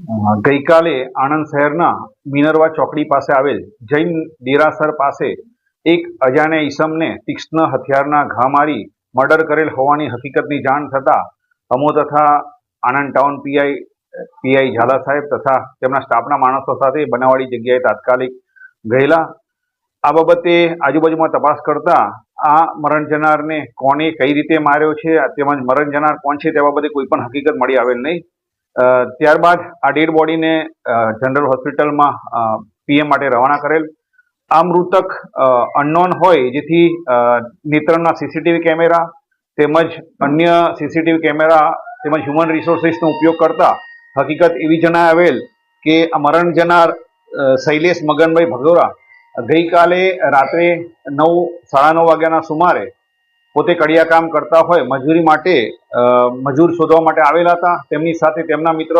ગઈકાલે આણંદ શહેરના મિનર્વા ચોકડી પાસે આવેલ જૈન દેરાસર પાસે એક અજાણ્યા ઈસમને તીક્ષ્ણ હથિયારના ઘા મારી મર્ડર કરેલ હોવાની હકીકતની જાણ થતાં અમો તથા આણંદ ટાઉન પીઆઈ ઝાલા સાહેબ તથા તેમના સ્ટાફના માણસો સાથે બનાવવાળી જગ્યાએ તાત્કાલિક ગયેલા. આ બાબતે આજુબાજુમાં તપાસ કરતા આ મરણ જનારને કોને કઈ રીતે માર્યો છે તેમજ મરણ જનાર કોણ છે તે બાબતે કોઈ પણ હકીકત મળી આવેલ નહીં. ત્યારબાદ આ ડેડ બોડીને જનરલ હોસ્પિટલમાં પીએમ માટે રવાના કરેલ. આ મૃતક અનનોન હોય જેથી નેત્રના સીસીટીવી કેમેરા તેમજ અન્ય સીસીટીવી કેમેરા તેમજ હ્યુમન રિસોર્સિસનો ઉપયોગ કરતા હકીકત એવી જણાય આવેલ કે આ મરણ જનાર શૈલેષ મગનભાઈ ભગોરા ગઈકાલે રાત્રે 9:30 વાગ્યાના સુમારે પોતે કડિયા કામ કરતા હોય મજૂરી માટે મજૂર શોધવા માટે આવેલા હતા. તેમની સાથે તેમના મિત્ર